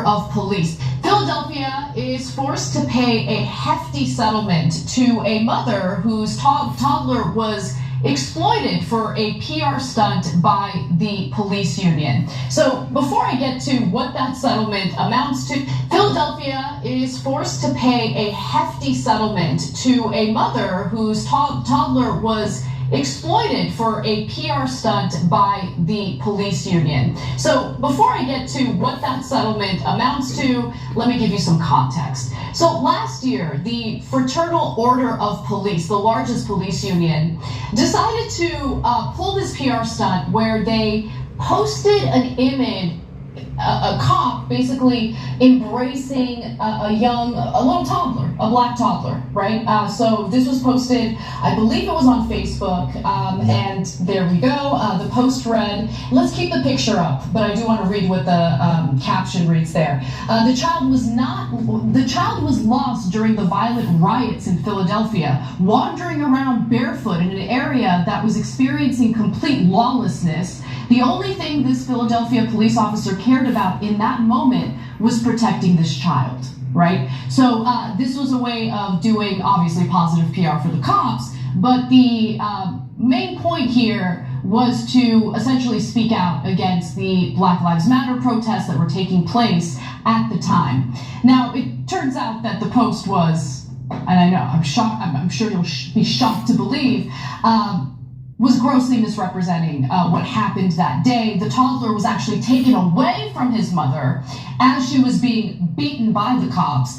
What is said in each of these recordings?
order of police. Philadelphia is forced to pay a hefty settlement to a mother whose toddler was exploited for a PR stunt by the police union. So before I get to what that settlement amounts to, Philadelphia is forced to pay a hefty settlement to a mother whose toddler was exploited for a PR stunt by the police union. So before I get to what that settlement amounts to, let me give you some context. So last year, the Fraternal Order of Police, the largest police union, decided to pull this PR stunt where they posted an image, a cop basically embracing a little toddler, a black toddler, right? So this was posted, I believe it was on Facebook, and there we go. The post read, let's keep the picture up, but I do want to read what the caption reads there. The child was lost during the violent riots in Philadelphia, wandering around barefoot in an area that was experiencing complete lawlessness. The only thing this Philadelphia police officer cared about in that moment was protecting this child, right? So this was a way of doing, obviously, positive PR for the cops, but the main point here was to essentially speak out against the Black Lives Matter protests that were taking place at the time. Now, it turns out that the post was, and I know, I'm shocked, I'm sure you'll be shocked to believe, was grossly misrepresenting what happened that day. The toddler was actually taken away from his mother as she was being beaten by the cops.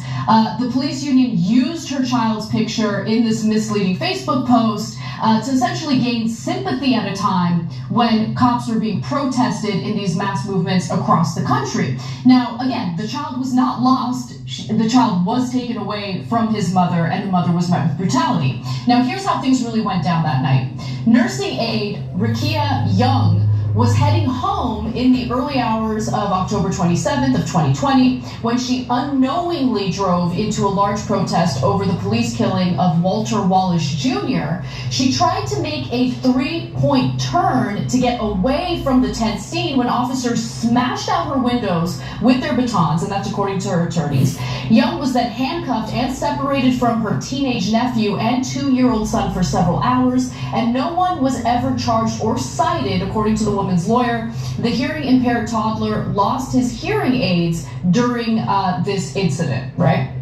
The police union used her child's picture in this misleading Facebook post to essentially gain sympathy at a time when cops were being protested in these mass movements across the country. Now, again, the child was not lost. The child was taken away from his mother, and the mother was met with brutality. Now, here's how things really went down that night. Nursing aide Rakia Young was heading home in the early hours of October 27th of 2020 when she unknowingly drove into a large protest over the police killing of Walter Wallace Jr. She tried to make a 3-point turn to get away from the tense scene when officers smashed out her windows with their batons, and that's according to her attorneys. Young was then handcuffed and separated from her teenage nephew and 2-year-old son for several hours, and no one was ever charged or cited, according to the woman's lawyer. The hearing-impaired toddler lost his hearing aids during this incident, right?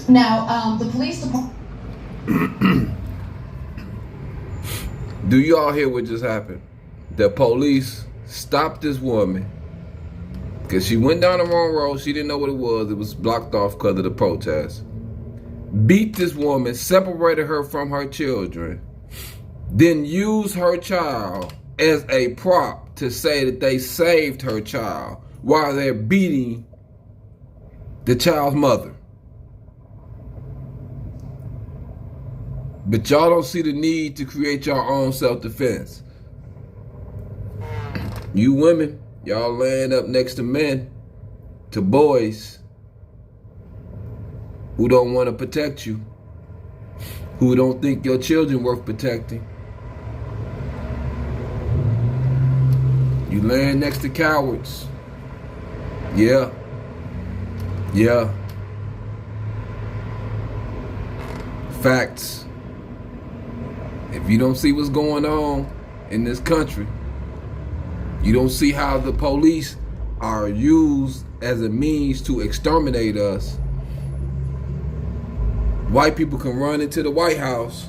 Now, the police department... Do y'all hear what just happened? The police stopped this woman because she went down the wrong road. She didn't know what it was. It was blocked off because of the protest. Beat this woman, separated her from her children, then used her child as a prop to say that they saved her child while they're beating the child's mother. But y'all don't see the need to create your own self-defense. You women, y'all laying up next to men, to boys who don't want to protect you, who don't think your children worth protecting. You laying next to cowards. Yeah. Facts. If you don't see what's going on in this country, you don't see how the police are used as a means to exterminate us. White people can run into the White House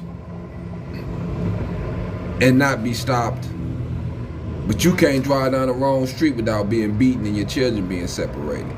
and not be stopped. But you can't drive down the wrong street without being beaten and your children being separated.